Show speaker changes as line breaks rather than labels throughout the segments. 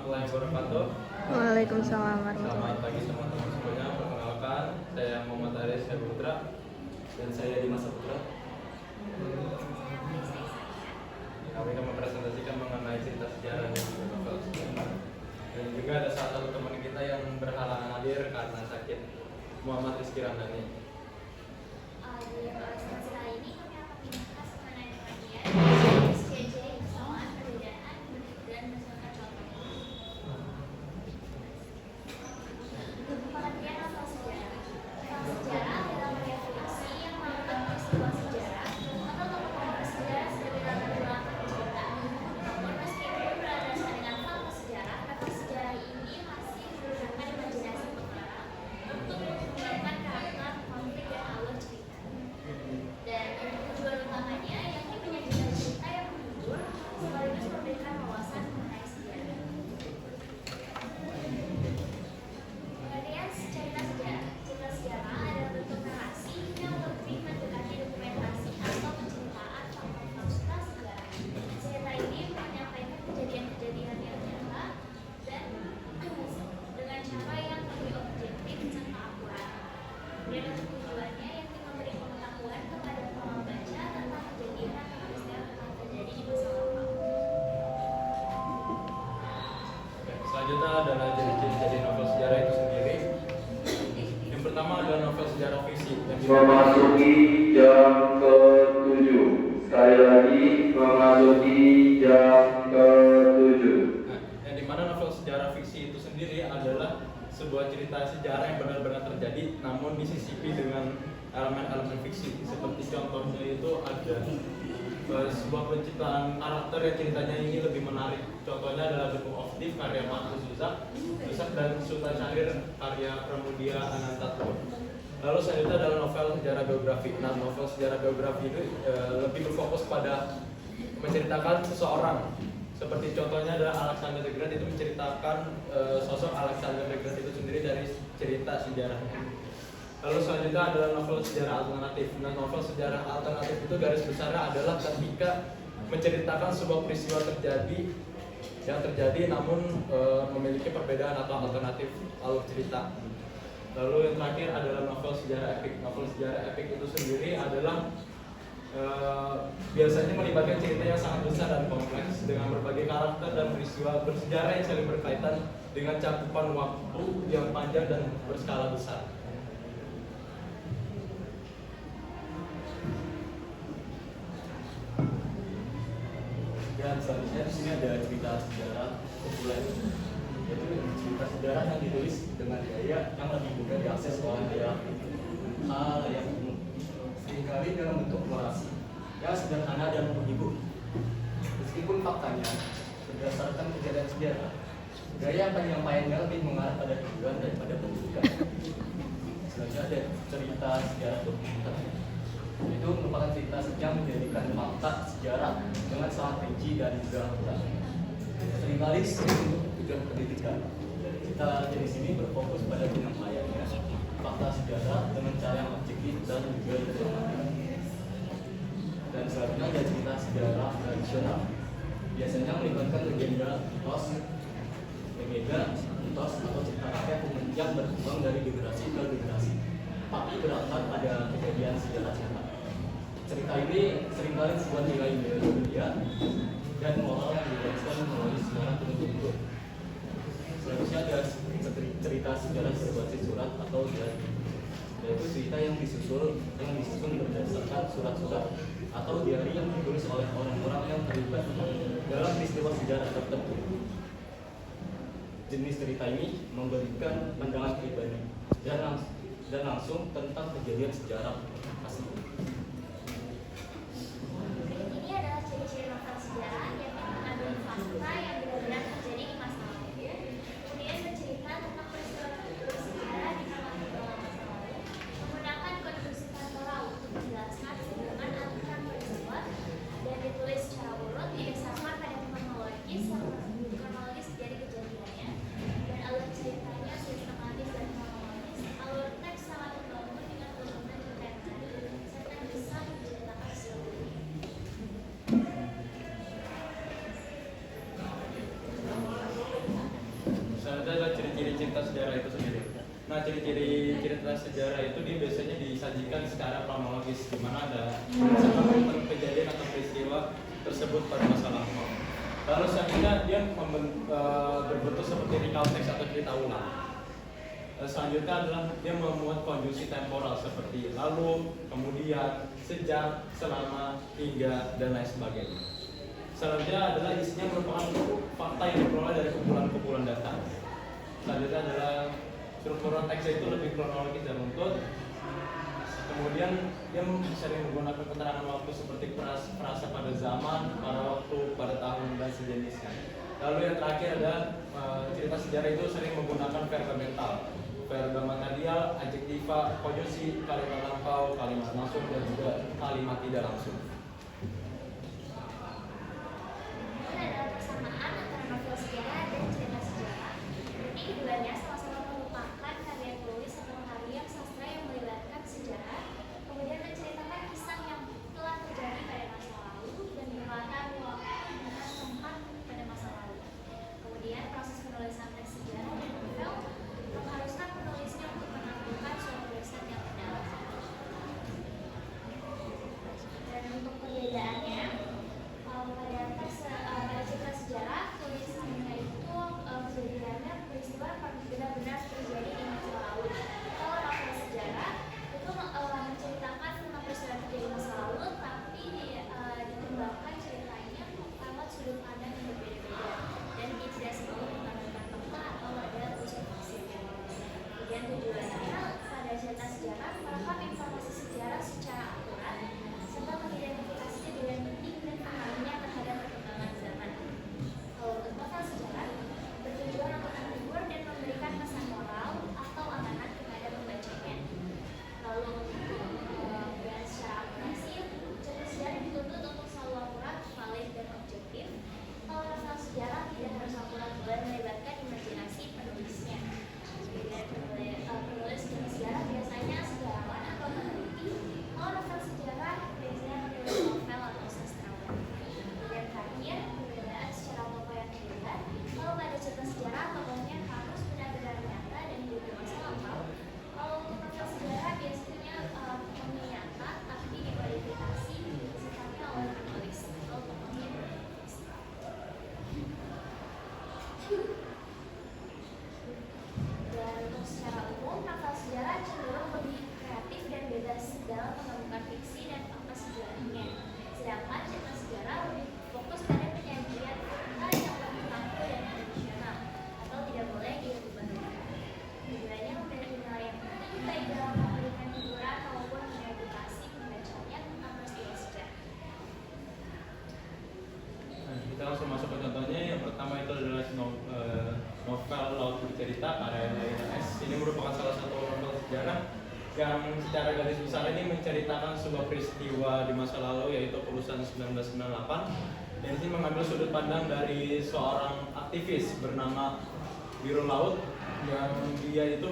warahmatullahi wabarakatuh.
Waalaikumsalam
Selamat
warahmatullahi
pagi teman-teman semuanya. Perkenalkan, saya Muhammad Aris Putra
Dan saya Dimas Saputra.
Kami akan mempresentasikan mengenai cerita sejarah dan juga novel sejarah. Dan juga ada salah satu teman kita yang berhalangan hadir karena sakit, Muhammad Rizky Ramdhani.
Di presentasi kali ini kami akan membahas mengenai pengajian SCJ, kesamaan, perbedaan, dan berdasarkan contoh. Pengertian novel sejarah. Novel sejarah adalah karya fiksi yang mengangkat peristiwa sejarah atau tokoh sejarah sebagai latar belakang cerita. Namun meskipun berlandaskan dengan fakta sejarah, novel sejarah ini masih menggunakan imajinasi pengarang untuk mengembangkan karakter, konflik, dan alur cerita. Dan untuk tujuan utamanya yakni menyajikan cerita yang menghibur sekaligus memberikan wawasan mengenai sejarah. Pengertian cerita sejarah. Cerita sejarah adalah bentuk narasi yang lebih mendekati dokumentasi atau penceritaan fakta sejarah. Cerita ini menyampaikan kejadian-kejadian yang nyata dan dengan cara yang lebih objektif serta akurat. Dan untuk tujuannya yakni memberi pengetahuan kepada pembaca tentang kejadian atau peristiwa yang telah terjadi di masa lampau.
Selanjutnya adalah ciri-ciri dari novel sejarah itu sendiri. Yang pertama adalah novel sejarah fiksi.
Memasuki jam ke-7. Sekali lagi memasuki jam ke-7.
Yang dimana novel sejarah fiksi itu sendiri adalah sebuah cerita sejarah yang benar-benar terjadi, namun disisipi dengan elemen-elemen fiksi. Seperti contohnya itu ada sebuah penciptaan karakter yang ceritanya ini lebih menarik. Contohnya adalah The Book of Thief karya Markus Zusak dan Sultan Syahrir karya Pramudia Anantatur. Lalu selanjutnya adalah novel sejarah biografi. Nah, novel sejarah biografi itu lebih berfokus pada menceritakan seseorang. Seperti contohnya adalah Alexander the Great, itu menceritakan sosok Alexander the Great itu sendiri dari cerita sejarahnya. Lalu selanjutnya adalah novel sejarah alternatif. Nah, novel sejarah alternatif itu garis besarnya adalah ketika menceritakan sebuah peristiwa yang terjadi namun memiliki perbedaan atau alternatif alur cerita. Lalu yang terakhir adalah novel sejarah epik. Novel sejarah epik itu sendiri adalah biasanya melibatkan cerita yang sangat besar dan kompleks dengan berbagai karakter dan peristiwa bersejarah yang saling berkaitan dengan cakupan waktu yang panjang dan berskala besar.
Dan selanjutnya di sini ada cerita sejarah populer, yaitu cerita sejarah yang ditulis dengan gaya yang lebih mudah diakses oleh hal yang umum, seringkali dalam bentuk narasi yang sederhana dan menghibur. Meskipun faktanya berdasarkan kejadian sejarah, gaya penyampaiannya lebih mengarah pada tujuan daripada pendidikan. Selanjutnya ada cerita sejarah dokumenter. Itu merupakan cerita yang menjadikan fakta sejarah dengan sangat rinci dan juga akurat. Seringkali untuk tujuan pendidikan. Kita di sini berfokus pada penyampaiannya fakta sejarah dengan cara yang objektif dan juga informatif. Dan selanjutnya ada cerita sejarah tradisional. Biasanya melibatkan legenda, mitos, atau cerita rakyat yang berkembang dari generasi ke generasi, tapi berangkat pada kejadian sejarah nyata. Cerita ini seringkali membuat nilai budaya dan moral yang dijelaskan melalui sejarah turun-temurun. Selanjutnya ada cerita sejarah berbasis surat atau diari, yaitu cerita yang disusun berdasarkan surat-surat atau diari yang ditulis oleh orang-orang yang terlibat dalam peristiwa sejarah tertentu. Jenis cerita ini memberikan pandangan pribadi dan langsung tentang kejadian sejarah asli.
Ini adalah ciri-ciri novel sejarah yang mengandung fakta yang benar-benar terjadi di masa lalu. Kemudian bercerita tentang peristiwa sejarah di masa lalu, menggunakan konstruksi kata untuk menjelaskan hubungan antara peristiwa dan ditulis secara urut berdasarkan pada kronologis dari kejadiannya dan alur ceritanya sistematis dan kronologis. Alur teks sangat terbangun dengan volume cerita yang tadi.
Nah, ciri-ciri cerita sejarah itu dia biasanya disajikan secara kronologis, di mana ada berdasarkan kejadian atau peristiwa tersebut pada masa lampau. Lalu selanjutnya dia berbentuk seperti recount text atau cerita ulang. Selanjutnya adalah dia memuat konjungsi temporal seperti lalu, kemudian, sejak, selama, hingga, dan lain sebagainya. Selanjutnya adalah isinya merupakan fakta yang diperoleh dari kumpulan-kumpulan data. Selanjutnya adalah struktur teks itu lebih kronologis dan runtut. Kemudian dia sering menggunakan keterangan waktu seperti frasa pada zaman, pada waktu, pada tahun, dan sejenisnya. Lalu yang terakhir ada cerita sejarah itu sering menggunakan verba mental, verba material, adjektiva, konjungsi, kalimat lampau, kalimat langsung, dan juga kalimat tidak langsung.
Ada persamaan antara novel sejarah dan cerita sejarah. Ini keduanya sama-sama merupakan karya tulis atau karya sastra yang melibatkan sejarah, kemudian menceritakan kisah yang telah terjadi pada masa lalu dan berlatar waktu dan tempat pada masa lalu. Kemudian proses penulisan teks sejarah dan novel mengharuskan penulisnya untuk menampilkan suatu tulisan yang mendalam. Dan untuk perbedaannya, pada cerita sejarah tulisannya itu kejadiannya peristiwa benar-benar terjadi di masa lalu. Kalau novel sejarah itu menceritakan tentang peristiwa terjadi di masa lalu, tapi dikembangkan ceritanya lewat sudut pandang yang berbeda-beda dan dia tidak selalu mengandalkan fakta atau ada unsur fiktif. Kemudian tujuannya pada cerita sejarah merekam informasi sejarah secara akurat serta mengidentifikasi dengan penting dan pengaruhnya terhadap perkembangan zaman. Kalau untuk novel sejarah bertujuan untuk menghibur dan memberikan pesan moral atau amanat kepada pembacanya. Lalu dan secara akurasi, cerita sejarah dituntut untuk selalu akurat, valid, dan objektif. Kalau novel sejarah tidak harus akurat dan melibatkan imajinasi penulisnya. Kemudian penulis cerita sejarah biasanya sejarawan atau peneliti. Kalau novel sejarah biasanya penulis novel atau sastrawan. Kemudian terakhir, perbedaan secara tokoh yang berbeda. Kalau pada cerita sejarah, tokohnya harus benar-benar nyata dan hidup di masa lampau. Kalau untuk novel sejarah biasanya tokohnya nyata tapi dimodifikasi sifatnya oleh penulis atau tokohnya penulis. Dan untuk secara umum, novel sejarah cenderung lebih kreatif dan bebas dalam menggabungkan fiksi dan fakta sejarahnya. Sedangkan cerita sejarah lebih fokus pada penyajian fakta yang lebih kaku dan tradisional atau tidak boleh diubah-ubah. Keduanya memiliki nilai yang penting baik dalam memberikan hiburan maupun mengedukasi pembacanya tentang peristiwa sejarah.
Nah, kita langsung masuk ke contohnya. Yang pertama itu adalah novel Laut Bercerita karya Laila S. Ini merupakan salah satu novel sejarah yang secara garis besar ini menceritakan sebuah peristiwa di masa lalu, yaitu Perusahaan 1998. Dan ini mengambil sudut pandang dari seorang aktivis bernama Biru Laut yang dia itu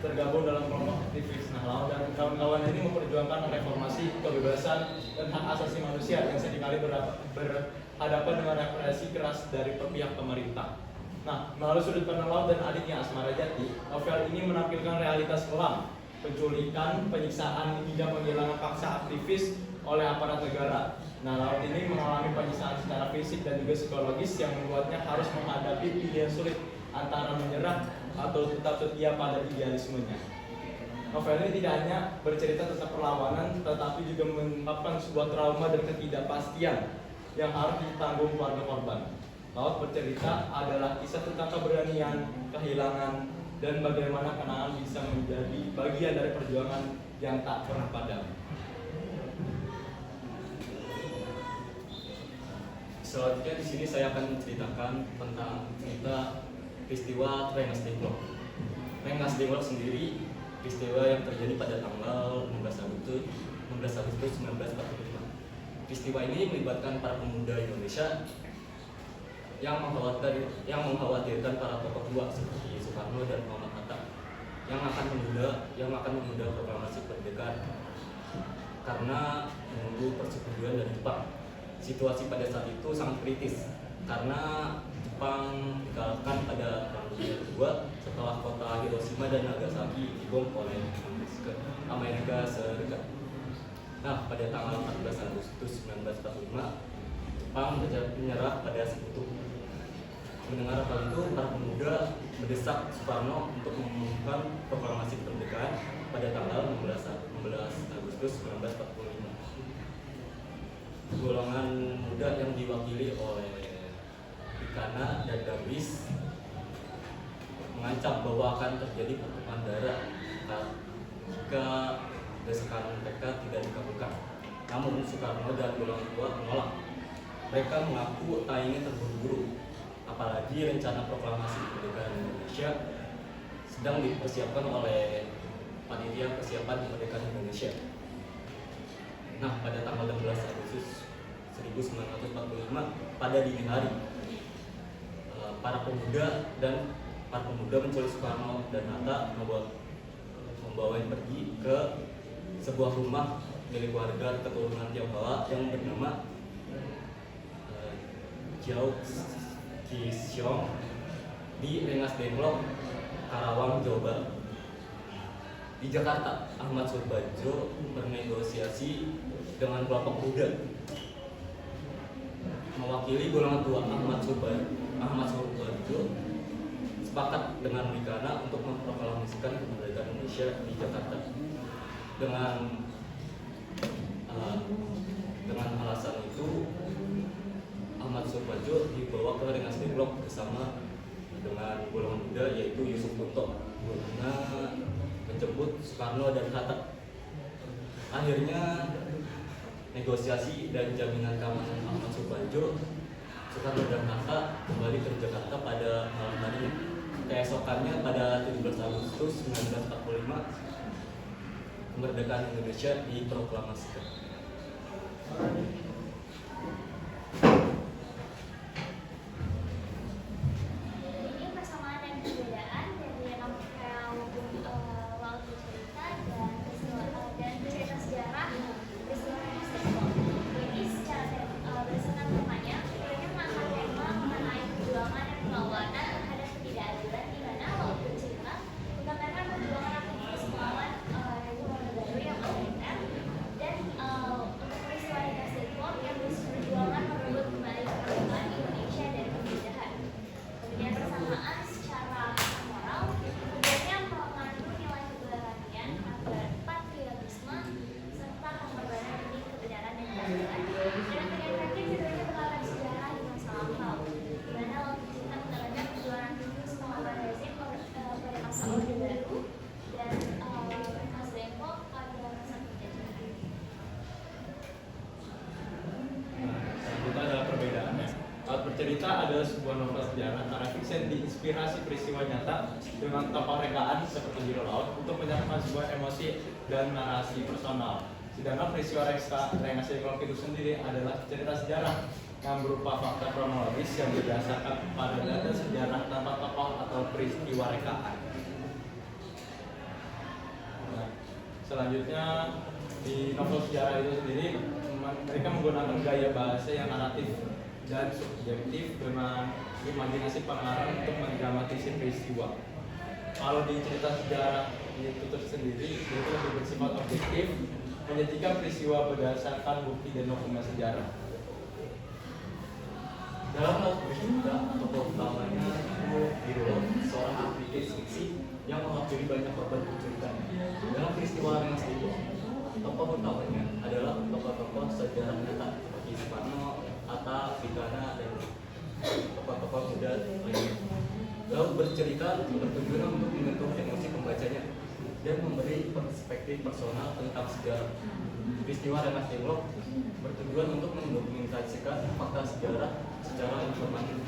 tergabung dalam kelompok aktivis. Nah, Laut dan kawan-kawan ini memperjuangkan reformasi, kebebasan, dan hak asasi manusia yang seringkali berhadapan dengan represi keras dari pihak pemerintah. Nah, melalui sudut pandang Laut dan adiknya Asmara Jati, novel ini menampilkan realitas kelam, penculikan, penyiksaan, hingga penghilangan paksa aktivis oleh aparat negara. Nah, Laut ini mengalami penyiksaan secara fisik dan juga psikologis yang membuatnya harus menghadapi pilihan sulit antara menyerah atau tetap setia pada idealismenya. Novel ini tidak hanya bercerita tentang perlawanan, tetapi juga mengungkapkan sebuah trauma dan ketidakpastian yang harus ditanggung keluarga korban. Laut Bercerita adalah kisah tentang keberanian, kehilangan, dan bagaimana kenangan bisa menjadi bagian dari perjuangan yang tak pernah padam.
Selanjutnya di sini saya akan menceritakan tentang cerita peristiwa Rengas Dengklok. Rengas Dengklok sendiri peristiwa yang terjadi pada tanggal 16 Agustus 1945. Peristiwa ini melibatkan para pemuda Indonesia yang mengkhawatirkan para tokoh tua seperti Soekarno dan Muhammad Hatta yang akan menunda proklamasi kemerdekaan karena menunggu persetujuan dari Jepang. Situasi pada saat itu sangat kritis karena Jepang dikalahkan pada Perang Dunia Kedua setelah kota Hiroshima Hiroshima dan Nagasaki dibom oleh Amerika Serikat. Nah, pada tanggal 14 Agustus 1945, Jepang menyerah pada Sekutu. Mendengar hal itu, para pemuda mendesak Soekarno untuk mengumumkan proklamasi kemerdekaan pada tanggal 16 Agustus 1945. Golongan muda yang diwakili oleh Ikana dan Darwis mengancam bahwa akan terjadi pertumpahan darah jika desakan mereka tidak dikabulkan. Namun Soekarno dan golongan tua menolak. Mereka mengaku tak ingin terburu-buru, apalagi rencana proklamasi kemerdekaan Indonesia sedang dipersiapkan oleh Panitia Persiapan Kemerdekaan Indonesia. Nah, pada tanggal 16 Agustus 1945 pada dini hari, para pemuda menculik Soekarno dan Hatta membawanya pergi ke sebuah rumah milik warga keturunan Tionghoa yang bernama Jiao Qisiong di Rengas Dengklok, Karawang, Jawa Barat. Di Jakarta, Ahmad Surbadjo bernegosiasi dengan kelompok muda. Mewakili golongan tua, Ahmad Surbadjo sepakat dengan Wikana untuk memproklamasikan kemerdekaan Indonesia di Jakarta dengan alasan itu Ahmad Surbadjo dibawa ke Rengas Dengklok bersama dengan golongan muda yaitu Yusuf Kunto guna menjemput Soekarno dan Hatta. Akhirnya negosiasi dan jaminan keamanan Ahmad Surbadjo, Soekarno dan Hatta kembali ke Jakarta pada malam harinya. Keesokannya pada 17 Agustus 1945 kemerdekaan Indonesia diproklamasikan.
Ini persamaan dan perbedaan dari novel laut bercerita dan cerita sejarah peristiwa Rengas Dengklok. Ini secara berdasarkan temanya, keduanya mengangkat tema mengenai perjuangan dan perlawanan terhadap ketidakadilan, di mana laut bercerita menggambarkan perjuangan aktivis melawan rezim Orde Baru yang otoriter, dan untuk peristiwa Rengas Dengklok yang berjuangan merebut kembali kemerdekaan Indonesia dari penjajahan. Kemudian persamaan secara moral, keduanya mengandung nilai keberanian, patriotisme, serta pengorbanan demi kebenaran dan keadilan. Dan yang terakhir, keduanya mengangkat sejarah di masa lampau, di mana laut bercerita menggambarkan perjuangan aktivis melawan rezim pada masa Orde Baru, dan Rengas Dengklok pada masa penjajahan.
Selanjutnya adalah perbedaannya. Laut Bercerita adalah sebuah novel sejarah karya fiksi yang diinspirasi peristiwa nyata dengan tokoh rekaan seperti Jiro Laut untuk menyatakan sebuah emosi dan narasi personal. Sedangkan peristiwa Rengas Dengklok itu sendiri adalah cerita sejarah yang berupa fakta kronologis yang berdasarkan pada data sejarah tanpa tokoh atau peristiwa rekaan. Nah, selanjutnya di novel sejarah itu sendiri mereka menggunakan gaya bahasa yang naratif dan subjektif dengan imajinasi pengarang untuk mendramatisir peristiwa. Kalau di cerita sejarah itu sendiri itu lebih bersifat objektif, menyajikan peristiwa berdasarkan bukti dan dokumen sejarah.
Dalam Laut Bercerita, tokoh utamanya itu Hiro, seorang aktivis fiksi yang mewakili banyak korban berceritanya. Dalam peristiwa Rengas Dengklok, tokoh utamanya adalah tokoh-tokoh sejarah nyata seperti Soekarno, Hatta, Wikana, dan tokoh-tokoh muda lainnya. Laut Bercerita bertujuan untuk menyentuh emosi pembacanya dan memberi perspektif personal tentang sejarah. Peristiwa Rengas Dengklok bertujuan untuk mendokumentasikan fakta sejarah secara informatif.